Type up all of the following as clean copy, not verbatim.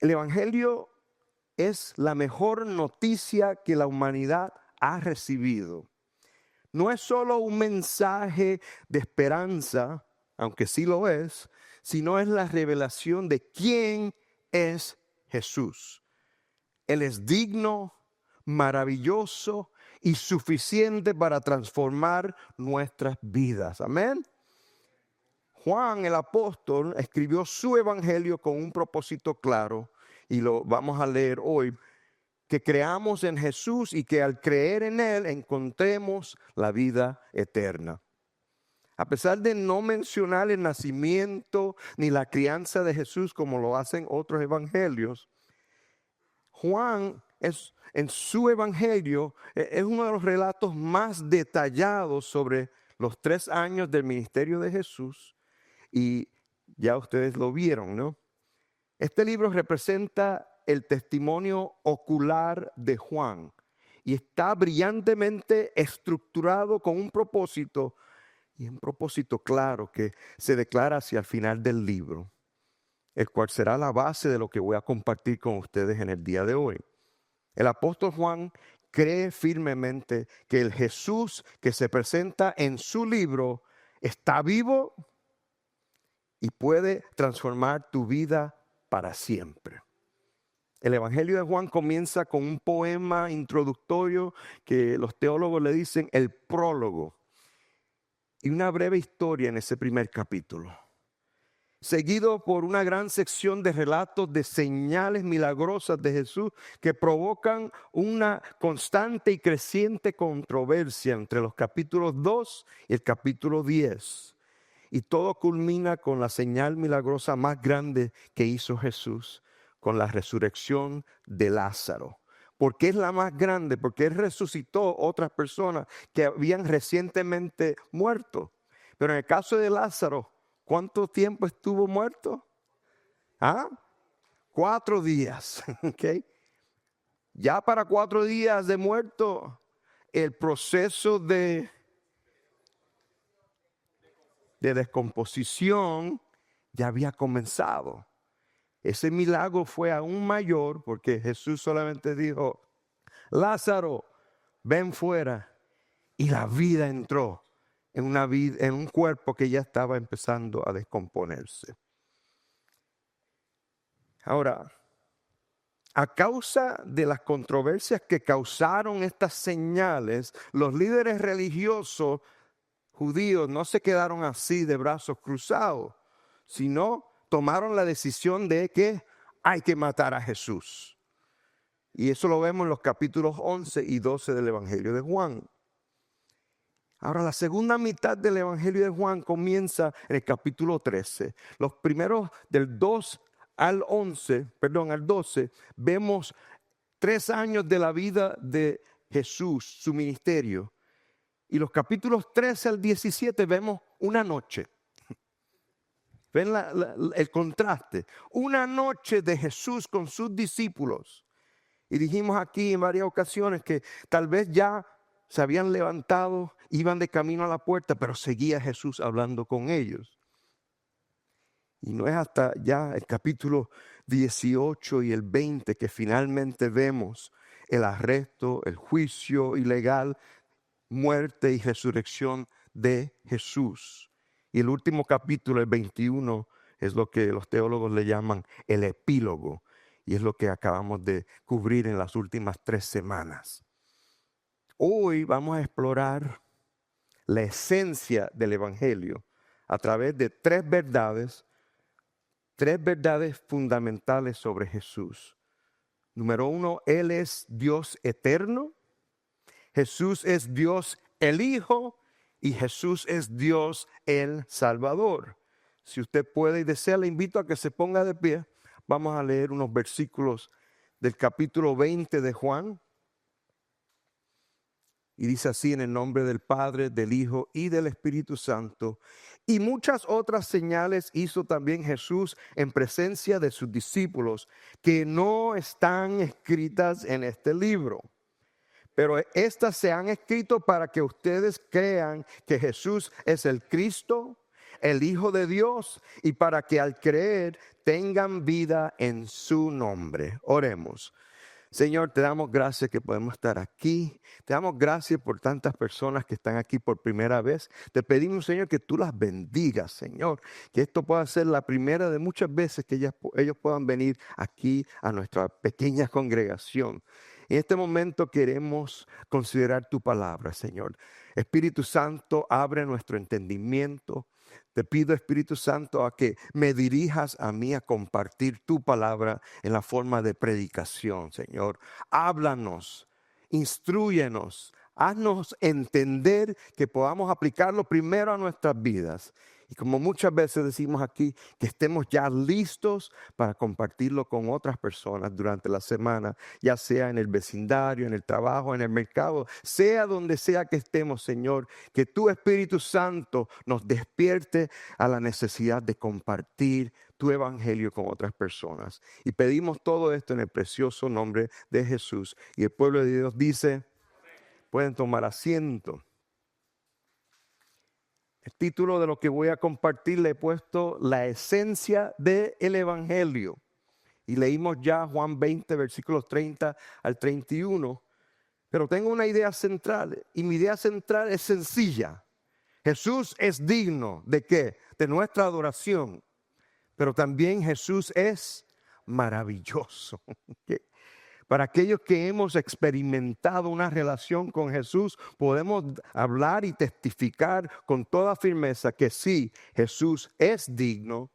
El Evangelio es la mejor noticia que la humanidad ha recibido. No es solo un mensaje de esperanza, aunque sí lo es, sino es la revelación de quién es Jesús. Él es digno, maravilloso y suficiente para transformar nuestras vidas. Amén. Juan el apóstol escribió su evangelio con un propósito claro y lo vamos a leer hoy. Que creamos en Jesús y que al creer en Él encontremos la vida eterna. A pesar de no mencionar el nacimiento ni la crianza de Jesús como lo hacen otros evangelios, Juan en su evangelio es uno de los relatos más detallados sobre los 3 años del ministerio de Jesús y ya ustedes lo vieron, ¿no? Este libro representa el testimonio ocular de Juan y está brillantemente estructurado con un propósito y un propósito claro que se declara hacia el final del libro, el cual será la base de lo que voy a compartir con ustedes en el día de hoy. El apóstol Juan cree firmemente que el Jesús que se presenta en su libro está vivo y puede transformar tu vida para siempre. El Evangelio de Juan comienza con un poema introductorio que los teólogos le dicen el prólogo y una breve historia en ese primer capítulo, seguido por una gran sección de relatos de señales milagrosas de Jesús que provocan una constante y creciente controversia entre los capítulos 2 y el capítulo 10. Y todo culmina con la señal milagrosa más grande que hizo Jesús, con la resurrección de Lázaro. ¿Por qué es la más grande? Porque Él resucitó otras personas que habían recientemente muerto. Pero en el caso de Lázaro, ¿cuánto tiempo estuvo muerto? 4 días. ¿Okay? Ya para 4 días de muerto, el proceso de descomposición ya había comenzado. Ese milagro fue aún mayor porque Jesús solamente dijo, Lázaro, ven fuera. Y la vida entró en un cuerpo que ya estaba empezando a descomponerse. Ahora, a causa de las controversias que causaron estas señales, los líderes religiosos judíos no se quedaron así de brazos cruzados, sino tomaron la decisión de que hay que matar a Jesús. Y eso lo vemos en los capítulos 11 y 12 del Evangelio de Juan. Ahora, la segunda mitad del Evangelio de Juan comienza en el capítulo 13. Los primeros del 2 al 12, vemos 3 años de la vida de Jesús, su ministerio. Y los capítulos 13 al 17 vemos una noche. ¿Ven el contraste? Una noche de Jesús con sus discípulos. Y dijimos aquí en varias ocasiones que tal vez ya se habían levantado, iban de camino a la puerta, pero seguía Jesús hablando con ellos. Y no es hasta ya el capítulo 18 y el 20 que finalmente vemos el arresto, el juicio ilegal, muerte y resurrección de Jesús. Y el último capítulo, el 21, es lo que los teólogos le llaman el epílogo. Y es lo que acabamos de cubrir en las últimas 3 semanas. Hoy vamos a explorar la esencia del Evangelio a través de 3 verdades fundamentales sobre Jesús. Número 1, Él es Dios eterno. Jesús es Dios el Hijo y Jesús es Dios el Salvador. Si usted puede y desea, le invito a que se ponga de pie. Vamos a leer unos versículos del capítulo 20 de Juan. Y dice así: en el nombre del Padre, del Hijo y del Espíritu Santo. Y muchas otras señales hizo también Jesús en presencia de sus discípulos, que no están escritas en este libro. Pero estas se han escrito para que ustedes crean que Jesús es el Cristo, el Hijo de Dios y para que al creer tengan vida en su nombre. Oremos. Señor, te damos gracias que podemos estar aquí. Te damos gracias por tantas personas que están aquí por primera vez. Te pedimos, Señor, que tú las bendigas, Señor. Que esto pueda ser la primera de muchas veces que ellos puedan venir aquí a nuestra pequeña congregación. En este momento queremos considerar tu palabra, Señor. Espíritu Santo, abre nuestro entendimiento. Te pido, Espíritu Santo, a que me dirijas a mí a compartir tu palabra en la forma de predicación, Señor. Háblanos, instrúyenos, haznos entender que podamos aplicarlo primero a nuestras vidas. Y como muchas veces decimos aquí, que estemos ya listos para compartirlo con otras personas durante la semana, ya sea en el vecindario, en el trabajo, en el mercado, sea donde sea que estemos, Señor, que tu Espíritu Santo nos despierte a la necesidad de compartir tu evangelio con otras personas. Y pedimos todo esto en el precioso nombre de Jesús. Y el pueblo de Dios dice, pueden tomar asiento. El título de lo que voy a compartir le he puesto la esencia del evangelio. Y leímos ya Juan 20, versículos 30 al 31. Pero tengo una idea central y mi idea central es sencilla. Jesús es digno ¿de qué? De nuestra adoración. Pero también Jesús es maravilloso. Para aquellos que hemos experimentado una relación con Jesús, podemos hablar y testificar con toda firmeza que sí, Jesús es digno,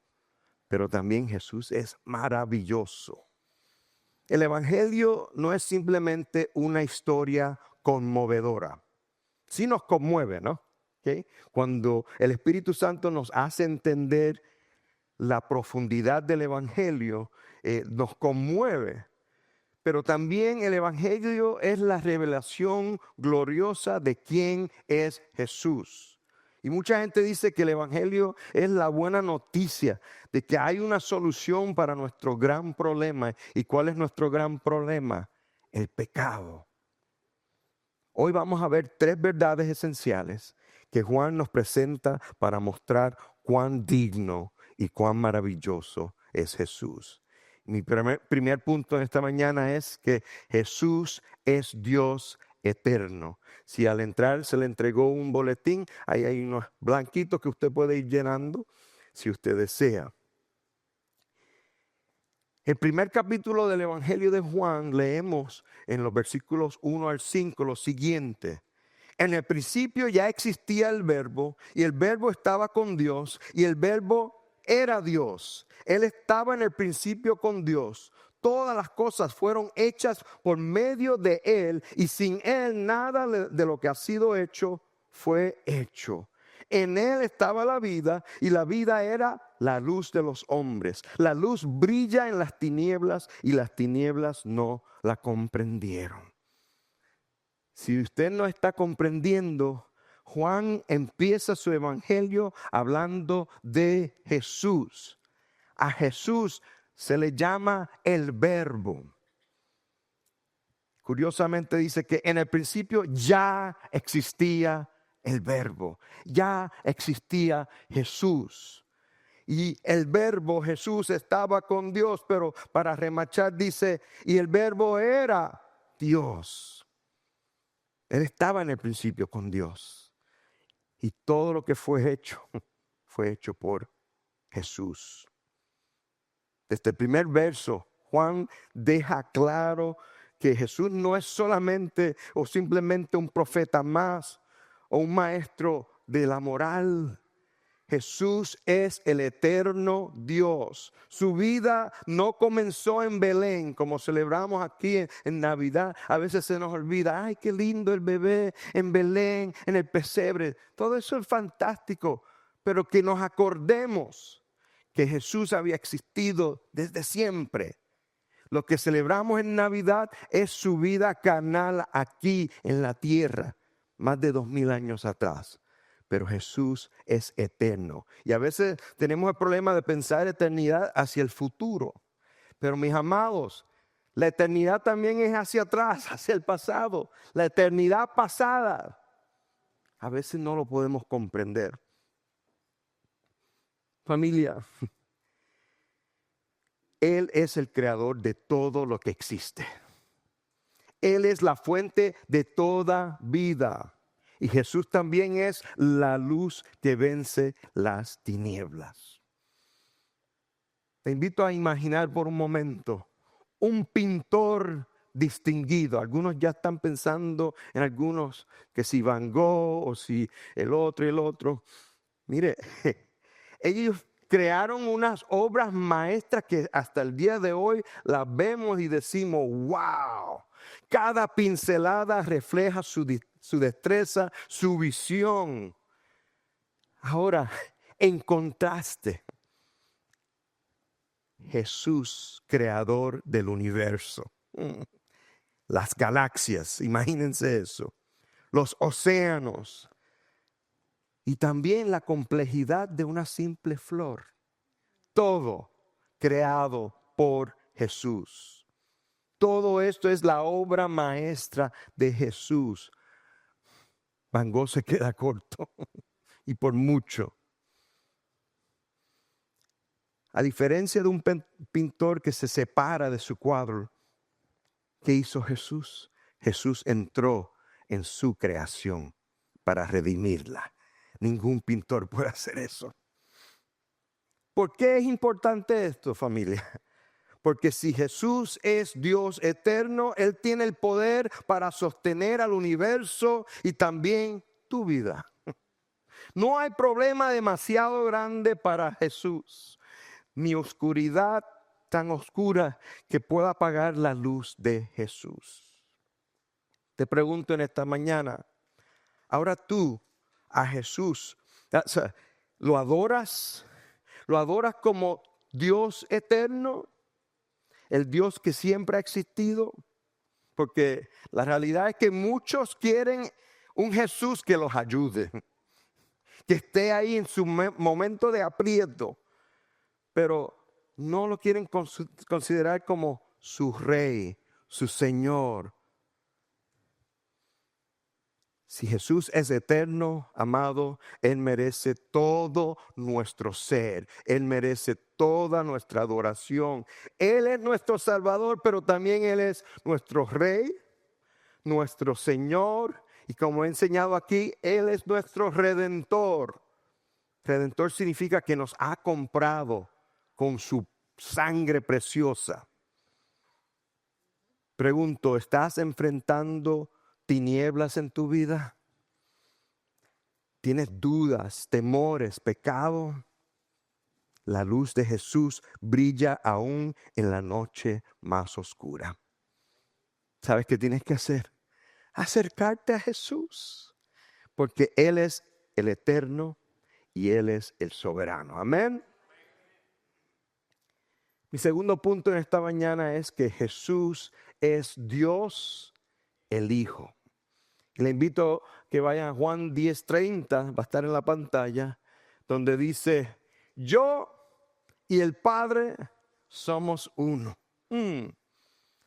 pero también Jesús es maravilloso. El evangelio no es simplemente una historia conmovedora. Sí nos conmueve, ¿no? ¿Okay? Cuando el Espíritu Santo nos hace entender la profundidad del evangelio, nos conmueve. Pero también el evangelio es la revelación gloriosa de quién es Jesús. Y mucha gente dice que el evangelio es la buena noticia de que hay una solución para nuestro gran problema. ¿Y cuál es nuestro gran problema? El pecado. Hoy vamos a ver 3 verdades esenciales que Juan nos presenta para mostrar cuán digno y cuán maravilloso es Jesús. Mi primer punto en esta mañana es que Jesús es Dios eterno. Si al entrar se le entregó un boletín, ahí hay unos blanquitos que usted puede ir llenando si usted desea. El primer capítulo del Evangelio de Juan leemos en los versículos 1 al 5 lo siguiente. En el principio ya existía el verbo y el verbo estaba con Dios y el verbo era Dios. Él estaba en el principio con Dios. Todas las cosas fueron hechas por medio de Él y sin Él nada de lo que ha sido hecho fue hecho. En Él estaba la vida y la vida era la luz de los hombres. La luz brilla en las tinieblas y las tinieblas no la comprendieron. Si usted no está comprendiendo, Juan empieza su evangelio hablando de Jesús. A Jesús se le llama el Verbo. Curiosamente dice que en el principio ya existía el Verbo, ya existía Jesús. Y el Verbo, Jesús, estaba con Dios, pero para remachar dice, y el Verbo era Dios. Él estaba en el principio con Dios. Y todo lo que fue hecho por Jesús. Desde el primer verso, Juan deja claro que Jesús no es solamente o simplemente un profeta más o un maestro de la moral. Jesús es el eterno Dios. Su vida no comenzó en Belén, como celebramos aquí en Navidad. A veces se nos olvida, ay, qué lindo el bebé en Belén, en el pesebre. Todo eso es fantástico, pero que nos acordemos que Jesús había existido desde siempre. Lo que celebramos en Navidad es su vida carnal aquí en la tierra, más de 2000 años atrás. Pero Jesús es eterno. Y a veces tenemos el problema de pensar eternidad hacia el futuro. Pero mis amados, la eternidad también es hacia atrás, hacia el pasado. La eternidad pasada, a veces no lo podemos comprender. Familia, Él es el creador de todo lo que existe. Él es la fuente de toda vida. Y Jesús también es la luz que vence las tinieblas. Te invito a imaginar por un momento un pintor distinguido. Algunos ya están pensando en algunos, que si Van Gogh o si el otro y el otro. Mire, ellos crearon unas obras maestras que hasta el día de hoy las vemos y decimos, wow. Cada pincelada refleja su destreza, su visión. Ahora, en contraste, Jesús, creador del universo. Las galaxias, imagínense eso. Los océanos. Y también la complejidad de una simple flor. Todo creado por Jesús. Todo esto es la obra maestra de Jesús. Van Gogh se queda corto y por mucho. A diferencia de un pintor que se separa de su cuadro, ¿qué hizo Jesús? Jesús entró en su creación para redimirla. Ningún pintor puede hacer eso. ¿Por qué es importante esto, familia? Porque si Jesús es Dios eterno, Él tiene el poder para sostener al universo y también tu vida. No hay problema demasiado grande para Jesús, ni oscuridad tan oscura que pueda apagar la luz de Jesús. Te pregunto en esta mañana, ahora tú a Jesús, ¿lo adoras? ¿Lo adoras como Dios eterno? El Dios que siempre ha existido. Porque la realidad es que muchos quieren un Jesús que los ayude, que esté ahí en su momento de aprieto, pero no lo quieren considerar como su rey, su Señor. Si Jesús es eterno, amado, Él merece todo nuestro ser. Él merece toda nuestra adoración. Él es nuestro Salvador, pero también Él es nuestro Rey, nuestro Señor. Y como he enseñado aquí, Él es nuestro Redentor. Redentor significa que nos ha comprado con su sangre preciosa. Pregunto, ¿estás enfrentando tinieblas en tu vida? ¿Tienes dudas, temores, pecado? La luz de Jesús brilla aún en la noche más oscura. ¿Sabes qué tienes que hacer? Acercarte a Jesús, porque Él es el eterno y Él es el soberano. Amén. Mi segundo punto en esta mañana es que Jesús es Dios el Hijo. Le invito a que vayan a Juan 10:30, va a estar en la pantalla, donde dice, yo y el Padre somos uno.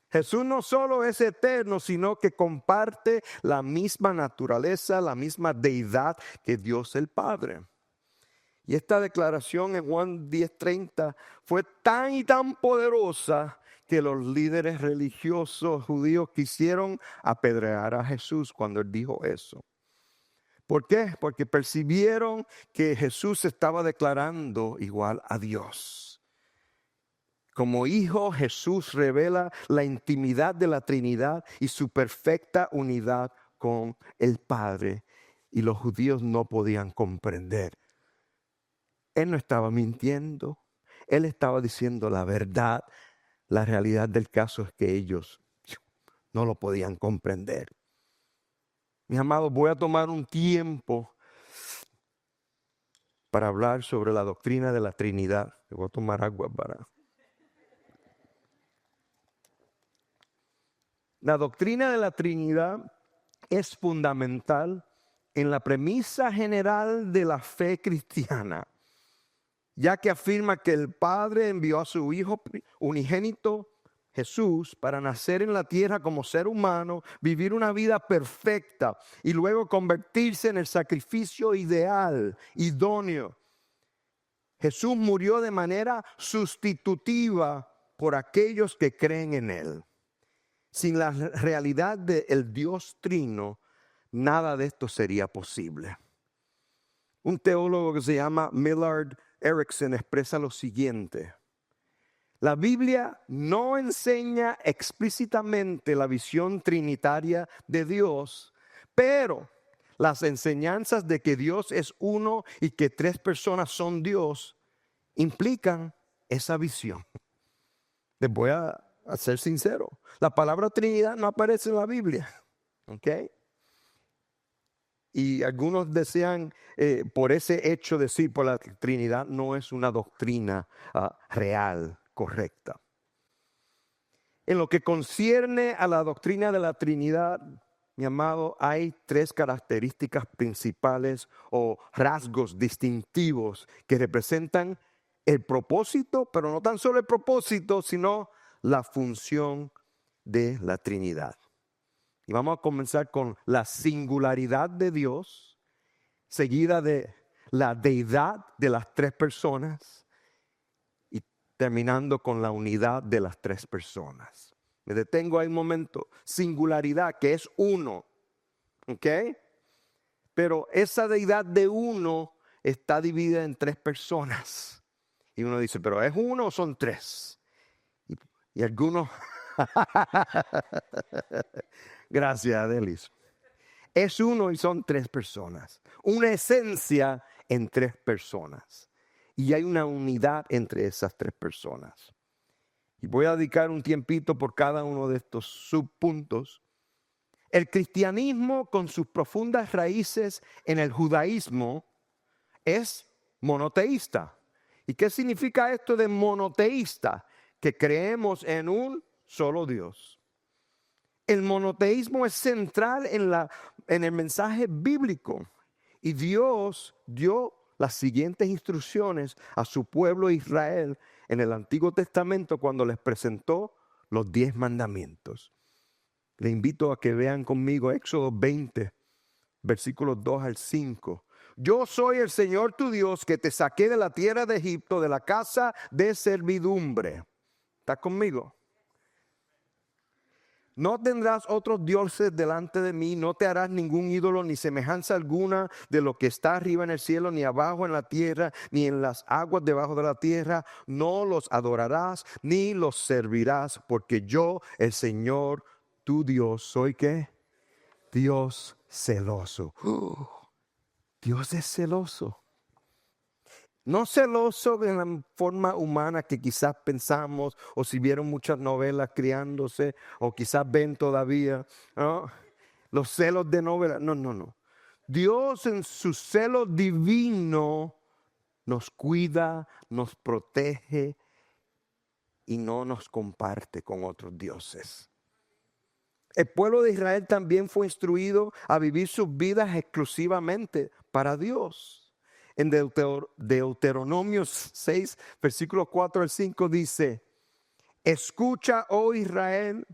Jesús no solo es eterno, sino que comparte la misma naturaleza, la misma deidad que Dios el Padre. Y esta declaración en Juan 10:30 fue tan y tan poderosa que los líderes religiosos judíos quisieron apedrear a Jesús cuando él dijo eso. ¿Por qué? Porque percibieron que Jesús estaba declarando igual a Dios. Como hijo, Jesús revela la intimidad de la Trinidad y su perfecta unidad con el Padre. Y los judíos no podían comprender. Él no estaba mintiendo. Él estaba diciendo la verdad. La realidad del caso es que ellos no lo podían comprender. Mis amados, voy a tomar un tiempo para hablar sobre la doctrina de la Trinidad. Voy a tomar agua para... La doctrina de la Trinidad es fundamental en la premisa general de la fe cristiana, ya que afirma que el Padre envió a su Hijo unigénito, Jesús, para nacer en la tierra como ser humano, vivir una vida perfecta y luego convertirse en el sacrificio ideal, idóneo, Jesús murió de manera sustitutiva por aquellos que creen en Él. Sin la realidad del Dios Trino, nada de esto sería posible. Un teólogo que se llama Millard Erickson expresa lo siguiente: la Biblia no enseña explícitamente la visión trinitaria de Dios, pero las enseñanzas de que Dios es uno y que tres personas son Dios implican esa visión. Les voy a ser sincero, la palabra Trinidad no aparece en la Biblia, ¿ok? Y algunos desean por ese hecho decir, por la Trinidad no es una doctrina real, correcta. En lo que concierne a la doctrina de la Trinidad, mi amado, hay tres características principales o rasgos distintivos que representan el propósito, pero no tan solo el propósito, sino la función de la Trinidad. Y vamos a comenzar con la singularidad de Dios, seguida de la deidad de las tres personas y terminando con la unidad de las tres personas. Me detengo ahí un momento. Singularidad, que es uno, ¿ok? Pero esa deidad de uno está dividida en tres personas. Y uno dice, ¿pero es uno o son tres? Y algunos... Gracias, Adelis. Es uno y son tres personas. Una esencia en tres personas. Y hay una unidad entre esas tres personas. Y voy a dedicar un tiempito por cada uno de estos subpuntos. El cristianismo, con sus profundas raíces en el judaísmo, es monoteísta. ¿Y qué significa esto de monoteísta? Que creemos en un solo Dios. El monoteísmo es central en el mensaje bíblico. Y Dios dio las siguientes instrucciones a su pueblo Israel en el Antiguo Testamento cuando les presentó los 10 mandamientos. Le invito a que vean conmigo Éxodo 20, versículos 2 al 5. Yo soy el Señor tu Dios que te saqué de la tierra de Egipto, de la casa de servidumbre. ¿Estás conmigo? No tendrás otros dioses delante de mí, no te harás ningún ídolo ni semejanza alguna de lo que está arriba en el cielo, ni abajo en la tierra, ni en las aguas debajo de la tierra. No los adorarás ni los servirás, porque yo, el Señor, tu Dios, soy ¿qué? Dios celoso. Dios es celoso. No celoso de la forma humana que quizás pensamos, o si vieron muchas novelas criándose, o quizás ven todavía, ¿no? Los celos de novela. No. Dios en su celo divino nos cuida, nos protege y no nos comparte con otros dioses. El pueblo de Israel también fue instruido a vivir sus vidas exclusivamente para Dios. En Deuteronomio 6, versículos 4 al 5 dice: escucha, oh Israel,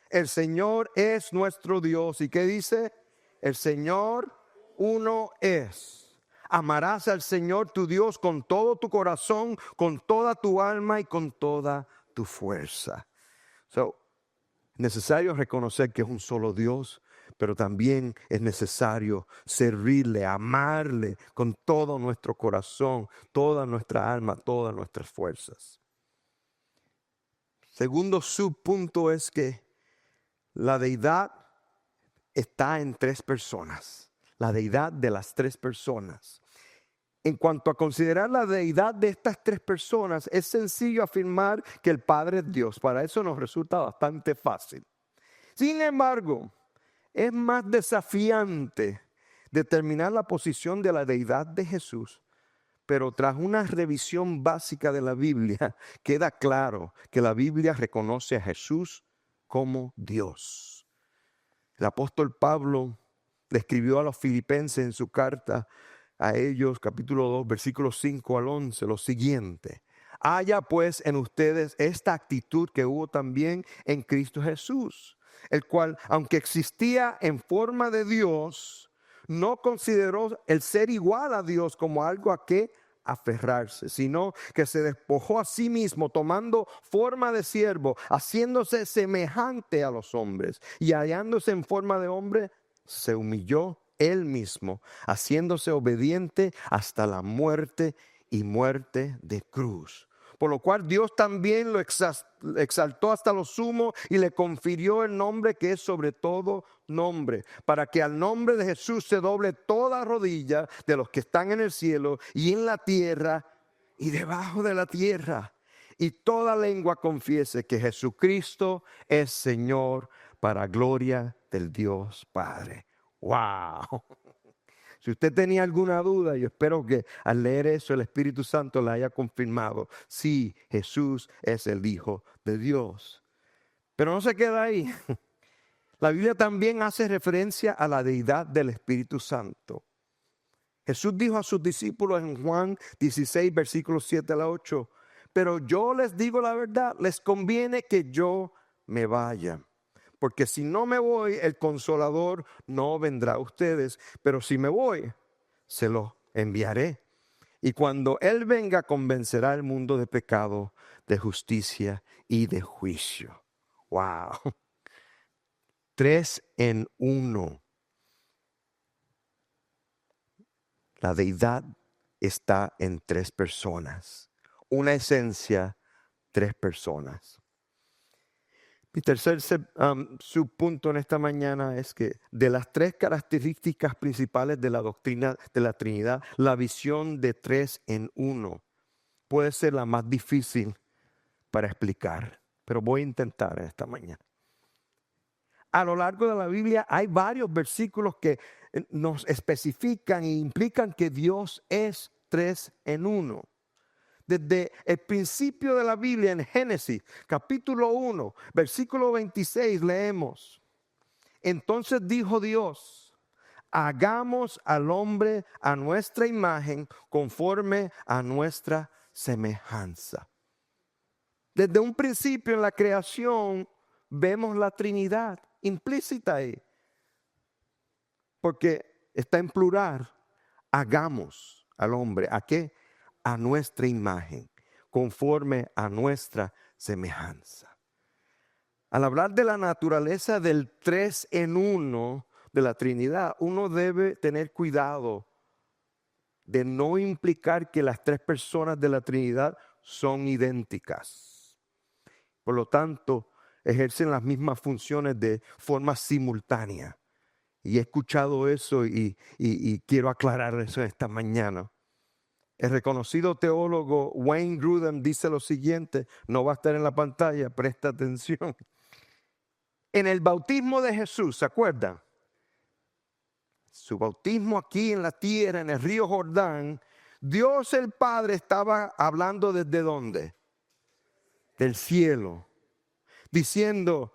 el Señor es nuestro Dios. ¿Y qué dice? El Señor uno es. Amarás al Señor tu Dios con todo tu corazón, con toda tu alma y con toda tu fuerza. Necesario reconocer que es un solo Dios, pero también es necesario servirle, amarle con todo nuestro corazón, toda nuestra alma, todas nuestras fuerzas. Segundo subpunto es que la deidad está en tres personas, la deidad de las tres personas. En cuanto a considerar la deidad de estas tres personas, es sencillo afirmar que el Padre es Dios. Para eso nos resulta bastante fácil. Sin embargo, es más desafiante determinar la posición de la deidad de Jesús, pero tras una revisión básica de la Biblia, queda claro que la Biblia reconoce a Jesús como Dios. El apóstol Pablo le escribió a los filipenses en su carta a ellos, capítulo 2, versículos 5 al 11, lo siguiente: haya pues en ustedes esta actitud que hubo también en Cristo Jesús, el cual, aunque existía en forma de Dios, no consideró el ser igual a Dios como algo a que aferrarse, sino que se despojó a sí mismo, tomando forma de siervo, haciéndose semejante a los hombres, y hallándose en forma de hombre, se humilló él mismo, haciéndose obediente hasta la muerte y muerte de cruz. Por lo cual Dios también lo exaltó hasta lo sumo y le confirió el nombre que es sobre todo nombre, para que al nombre de Jesús se doble toda rodilla de los que están en el cielo y en la tierra y debajo de la tierra, y toda lengua confiese que Jesucristo es Señor, para gloria del Dios Padre. ¡Wow! Si usted tenía alguna duda, yo espero que al leer eso el Espíritu Santo le haya confirmado. Sí, Jesús es el Hijo de Dios. Pero no se queda ahí. La Biblia también hace referencia a la deidad del Espíritu Santo. Jesús dijo a sus discípulos en Juan 16, versículos 7 al 8, pero yo les digo la verdad, les conviene que yo me vaya. Porque si no me voy, el Consolador no vendrá a ustedes. Pero si me voy, se lo enviaré. Y cuando Él venga, convencerá al mundo de pecado, de justicia y de juicio. ¡Wow! 3 en 1. La deidad está en 3 personas. Una esencia, 3 personas. Mi tercer subpunto en esta mañana es que de las 3 características principales de la doctrina de la Trinidad, la visión de 3 en 1 puede ser la más difícil para explicar, pero voy a intentar en esta mañana. A lo largo de la Biblia hay varios versículos que nos especifican e implican que Dios es 3 en 1. Desde el principio de la Biblia, en Génesis, capítulo 1, versículo 26, leemos: entonces dijo Dios, hagamos al hombre a nuestra imagen, conforme a nuestra semejanza. Desde un principio en la creación vemos la Trinidad implícita ahí, porque está en plural. Hagamos al hombre, ¿a qué? A nuestra imagen, conforme a nuestra semejanza. Al hablar de la naturaleza del 3 en 1 de la Trinidad, uno debe tener cuidado de no implicar que las 3 personas de la Trinidad son idénticas. Por lo tanto, ejercen las mismas funciones de forma simultánea. Y he escuchado eso y quiero aclarar eso esta mañana. El reconocido teólogo Wayne Grudem dice lo siguiente, no va a estar en la pantalla, presta atención. En el bautismo de Jesús, ¿se acuerdan? Su bautismo aquí en la tierra, en el río Jordán, Dios el Padre estaba hablando ¿desde dónde? Del cielo, diciendo,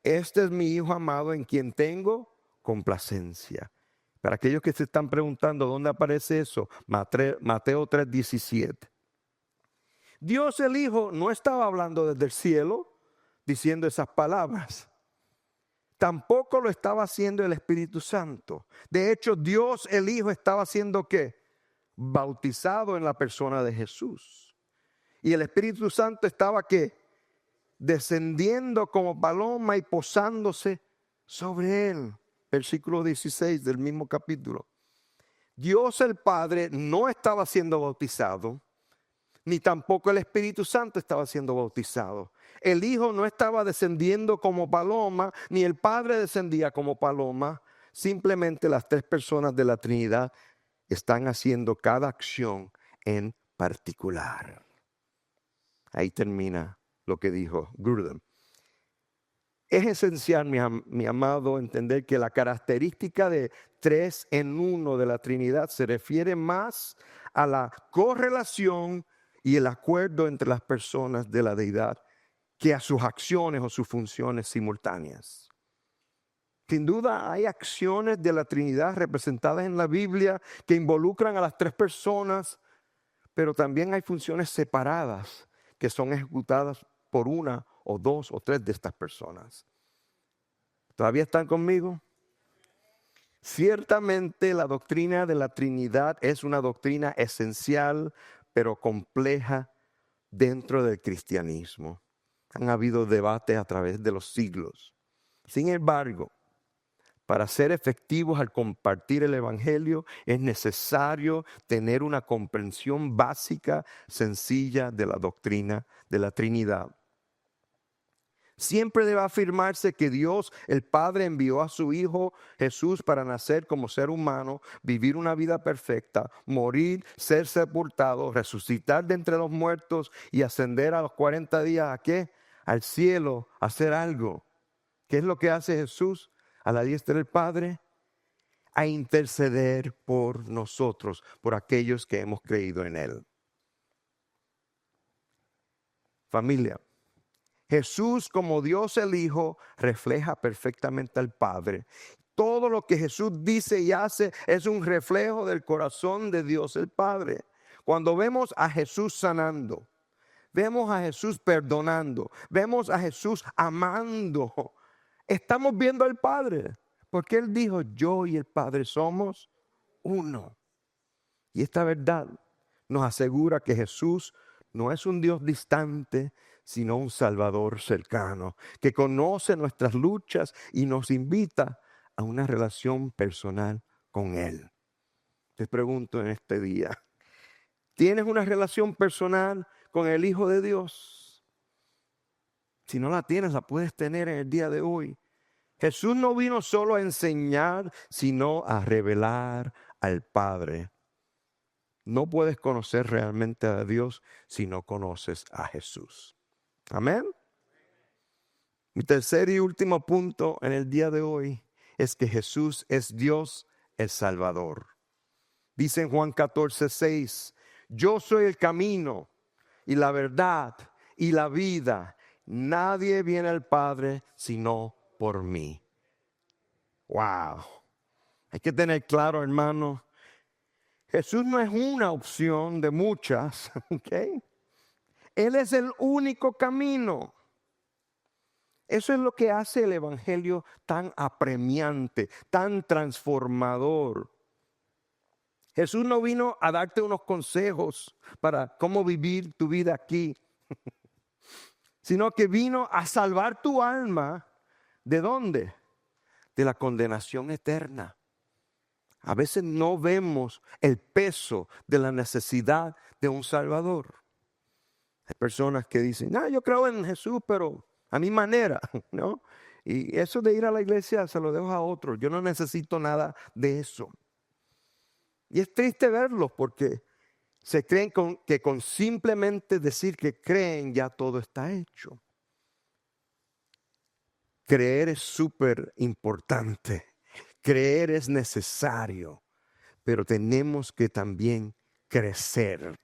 este es mi Hijo amado en quien tengo complacencia. Para aquellos que se están preguntando dónde aparece eso, Mateo 3:17. Dios el Hijo no estaba hablando desde el cielo diciendo esas palabras. Tampoco lo estaba haciendo el Espíritu Santo. De hecho, Dios el Hijo estaba haciendo ¿qué? Bautizado en la persona de Jesús. Y el Espíritu Santo estaba ¿qué? Descendiendo como paloma y posándose sobre él. Versículo 16 del mismo capítulo. Dios el Padre no estaba siendo bautizado, ni tampoco el Espíritu Santo estaba siendo bautizado. El Hijo no estaba descendiendo como paloma, ni el Padre descendía como paloma. Simplemente las 3 personas de la Trinidad están haciendo cada acción en particular. Ahí termina lo que dijo Grudem. Es esencial, mi amado, entender que la característica de 3 en 1 de la Trinidad se refiere más a la correlación y el acuerdo entre las personas de la deidad que a sus acciones o sus funciones simultáneas. Sin duda hay acciones de la Trinidad representadas en la Biblia que involucran a las 3 personas, pero también hay funciones separadas que son ejecutadas por una o 2 o 3 de estas personas. ¿Todavía están conmigo? Ciertamente la doctrina de la Trinidad es una doctrina esencial, pero compleja dentro del cristianismo. Han habido debates a través de los siglos. Sin embargo, para ser efectivos al compartir el Evangelio, es necesario tener una comprensión básica, sencilla de la doctrina de la Trinidad. Siempre debe afirmarse que Dios, el Padre, envió a su Hijo Jesús para nacer como ser humano, vivir una vida perfecta, morir, ser sepultado, resucitar de entre los muertos y ascender a los 40 días ¿a qué? Al cielo, a hacer algo. ¿Qué es lo que hace Jesús a la diestra del Padre? A interceder por nosotros, por aquellos que hemos creído en Él. Familia. Jesús, como Dios el Hijo, refleja perfectamente al Padre. Todo lo que Jesús dice y hace es un reflejo del corazón de Dios el Padre. Cuando vemos a Jesús sanando, vemos a Jesús perdonando, vemos a Jesús amando, estamos viendo al Padre. Porque Él dijo, yo y el Padre somos uno. Y esta verdad nos asegura que Jesús no es un Dios distante, sino un Salvador cercano, que conoce nuestras luchas y nos invita a una relación personal con Él. Te pregunto en este día, ¿tienes una relación personal con el Hijo de Dios? Si no la tienes, la puedes tener en el día de hoy. Jesús no vino solo a enseñar, sino a revelar al Padre. No puedes conocer realmente a Dios si no conoces a Jesús. Amén. Mi tercer y último punto en el día de hoy es que Jesús es Dios el Salvador. Dice en Juan 14:6, yo soy el camino y la verdad y la vida. Nadie viene al Padre sino por mí. Wow. Hay que tener claro, hermano, Jesús no es una opción de muchas, ¿ok? Él es el único camino. Eso es lo que hace el Evangelio tan apremiante, tan transformador. Jesús no vino a darte unos consejos para cómo vivir tu vida aquí, sino que vino a salvar tu alma. ¿De dónde? De la condenación eterna. A veces no vemos el peso de la necesidad de un Salvador. Hay personas que dicen, yo creo en Jesús, pero a mi manera, ¿no? Y eso de ir a la iglesia se lo dejo a otros. Yo no necesito nada de eso. Y es triste verlos porque se creen que con simplemente decir que creen ya todo está hecho. Creer es súper importante. Creer es necesario. Pero tenemos que también crecer,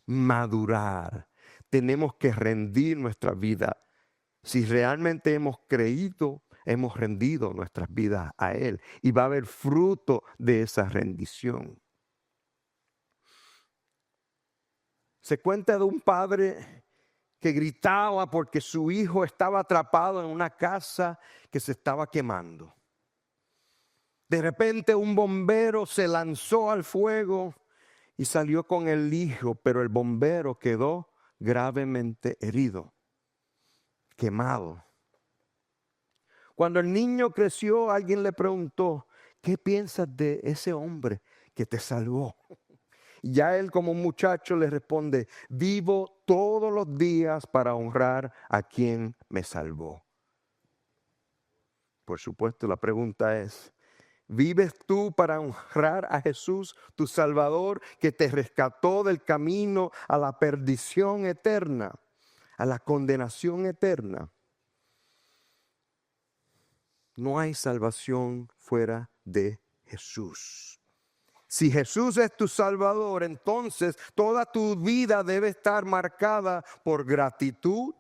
madurar. Tenemos que rendir nuestra vida. Si realmente hemos creído, hemos rendido nuestras vidas a Él. Y va a haber fruto de esa rendición. Se cuenta de un padre que gritaba porque su hijo estaba atrapado en una casa que se estaba quemando. De repente un bombero se lanzó al fuego y salió con el hijo, pero el bombero quedó gravemente herido, quemado. Cuando el niño creció, alguien le preguntó, ¿qué piensas de ese hombre que te salvó? Y ya él como muchacho le responde, vivo todos los días para honrar a quien me salvó. Por supuesto, la pregunta es, ¿vives tú para honrar a Jesús, tu Salvador, que te rescató del camino a la perdición eterna, a la condenación eterna? No hay salvación fuera de Jesús. Si Jesús es tu Salvador, entonces toda tu vida debe estar marcada por gratitud,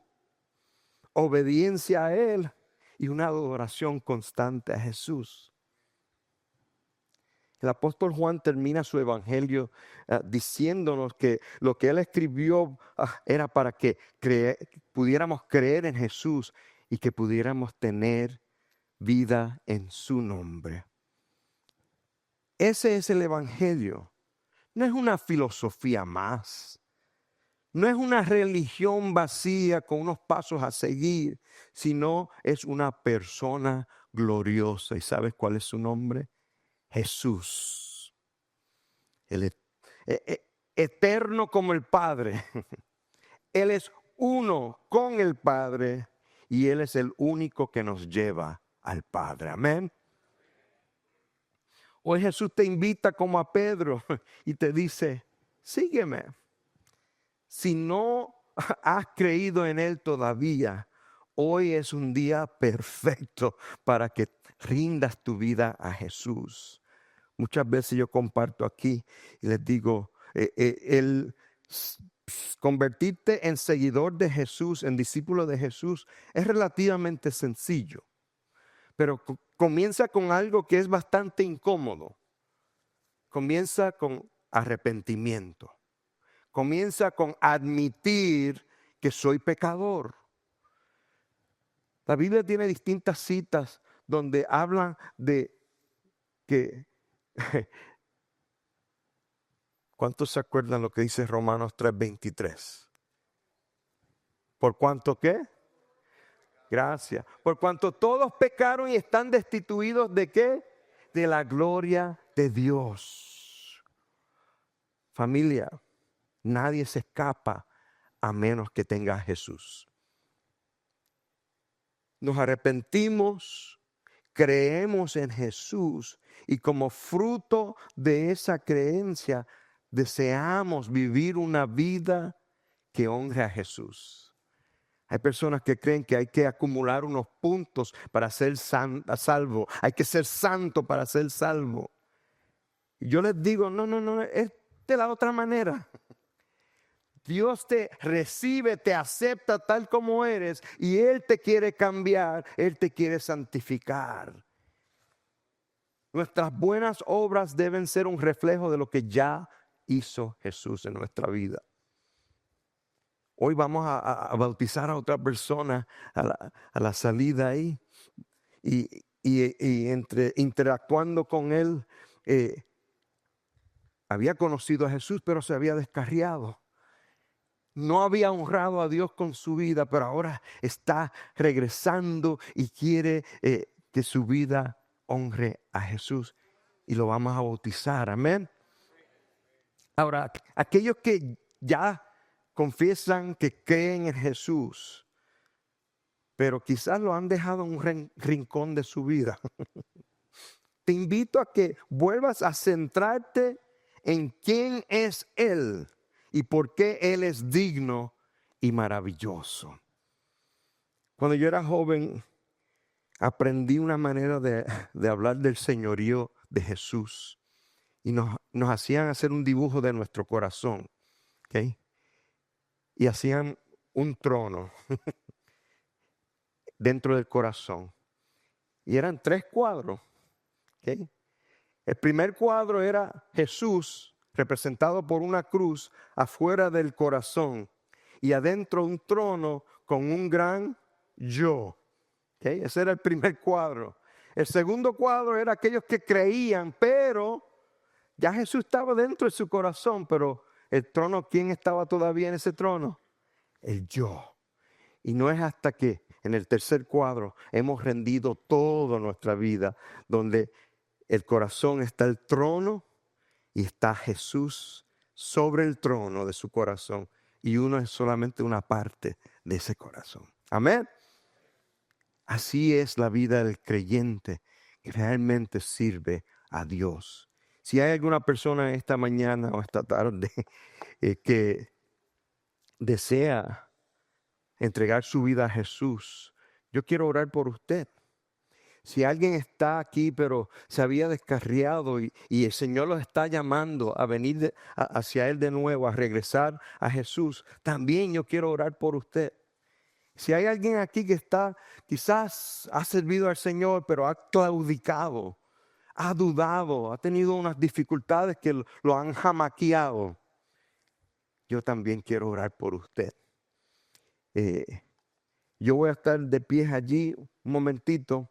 obediencia a Él y una adoración constante a Jesús. El apóstol Juan termina su evangelio diciéndonos que lo que él escribió era para que pudiéramos creer en Jesús y que pudiéramos tener vida en su nombre. Ese es el Evangelio. No es una filosofía más. No es una religión vacía con unos pasos a seguir, sino es una persona gloriosa. ¿Y sabes cuál es su nombre? Jesús. Eterno como el Padre. Él es uno con el Padre y Él es el único que nos lleva al Padre. Amén. Hoy Jesús te invita como a Pedro y te dice, sígueme. Si no has creído en Él todavía, hoy es un día perfecto para que rindas tu vida a Jesús. Muchas veces yo comparto aquí y les digo, el convertirte en seguidor de Jesús, en discípulo de Jesús, es relativamente sencillo. Pero comienza con algo que es bastante incómodo. Comienza con arrepentimiento. Comienza con admitir que soy pecador. La Biblia tiene distintas citas donde hablan de que... ¿Cuántos se acuerdan lo que dice Romanos 3:23? ¿Por cuánto qué? Gracias. Por cuanto todos pecaron y están destituidos de qué? De la gloria de Dios. Familia, nadie se escapa a menos que tenga a Jesús. Nos arrepentimos, creemos en Jesús y como fruto de esa creencia deseamos vivir una vida que honre a Jesús. Hay personas que creen que hay que acumular unos puntos para ser salvo. Hay que ser santo para ser salvo. Y yo les digo, no, es de la otra manera. Dios te recibe, te acepta tal como eres y Él te quiere cambiar, Él te quiere santificar. Nuestras buenas obras deben ser un reflejo de lo que ya hizo Jesús en nuestra vida. Hoy vamos a bautizar a otra persona a la salida ahí y interactuando con él, había conocido a Jesús pero se había descarriado. No había honrado a Dios con su vida, pero ahora está regresando y quiere que su vida honre a Jesús y lo vamos a bautizar, amén. Ahora, aquellos que ya confiesan que creen en Jesús, pero quizás lo han dejado en un rincón de su vida. Te invito a que vuelvas a centrarte en quién es Él y por qué Él es digno y maravilloso. Cuando yo era joven, aprendí una manera de hablar del señorío de Jesús y nos hacían hacer un dibujo de nuestro corazón, ¿ok? Y hacían un trono dentro del corazón. Y eran 3 cuadros. ¿Okay? El primer cuadro era Jesús representado por una cruz afuera del corazón. Y adentro un trono con un gran yo. ¿Okay? Ese era el primer cuadro. El segundo cuadro era aquellos que creían, pero ya Jesús estaba dentro de su corazón. Pero el trono, ¿quién estaba todavía en ese trono? El yo. Y no es hasta que en el tercer cuadro hemos rendido toda nuestra vida, donde el corazón está el trono y está Jesús sobre el trono de su corazón. Y uno es solamente una parte de ese corazón. Amén. Así es la vida del creyente que realmente sirve a Dios. Si hay alguna persona esta mañana o esta tarde que desea entregar su vida a Jesús, yo quiero orar por usted. Si alguien está aquí pero se había descarriado y el Señor los está llamando a venir hacia Él de nuevo, a regresar a Jesús, también yo quiero orar por usted. Si hay alguien aquí que está, quizás ha servido al Señor pero ha claudicado, ha dudado, ha tenido unas dificultades que lo han jamaqueado, yo también quiero orar por usted. Yo voy a estar de pie allí un momentito.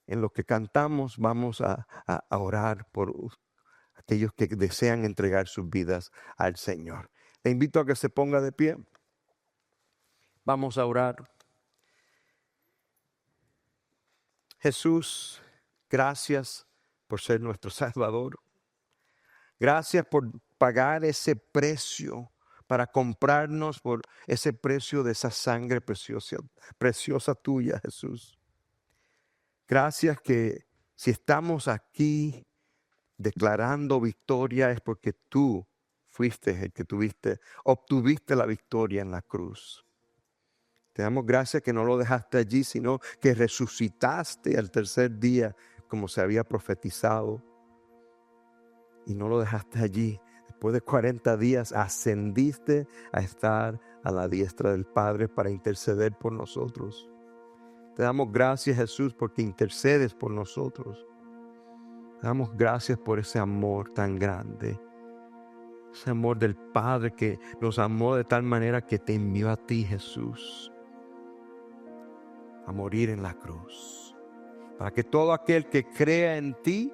En lo que cantamos vamos a orar por aquellos que desean entregar sus vidas al Señor. Le invito a que se ponga de pie. Vamos a orar. Jesús, gracias por ser nuestro Salvador. Gracias por pagar ese precio, para comprarnos por ese precio de esa sangre preciosa tuya, Jesús. Gracias que si estamos aquí declarando victoria es porque tú fuiste el que obtuviste la victoria en la cruz. Te damos gracias que no lo dejaste allí, sino que resucitaste al tercer día como se había profetizado. Y no lo dejaste allí. Después de 40 días ascendiste a estar a la diestra del Padre para interceder por nosotros. Te damos gracias, Jesús, porque intercedes por nosotros. Te damos gracias por ese amor tan grande. Ese amor del Padre que nos amó de tal manera que te envió a ti, Jesús, a morir en la cruz. Para que todo aquel que crea en ti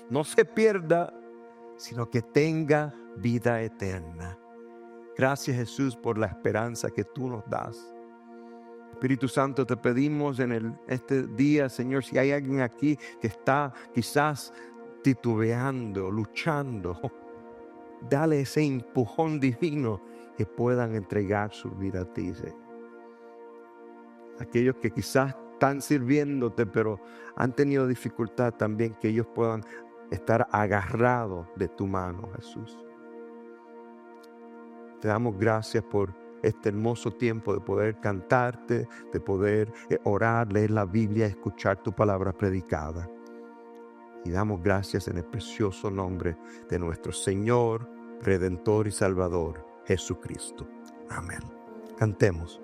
no se pierda, sino que tenga vida eterna. Gracias, Jesús, por la esperanza que tú nos das. Espíritu Santo, te pedimos en este día, Señor, si hay alguien aquí que está quizás titubeando, luchando, dale ese empujón divino que puedan entregar su vida a ti, Señor. Aquellos que quizás están sirviéndote, pero han tenido dificultad también, que ellos puedan estar agarrados de tu mano, Jesús. Te damos gracias por este hermoso tiempo de poder cantarte, de poder orar, leer la Biblia, escuchar tu palabra predicada. Y damos gracias en el precioso nombre de nuestro Señor, Redentor y Salvador, Jesucristo. Amén. Cantemos.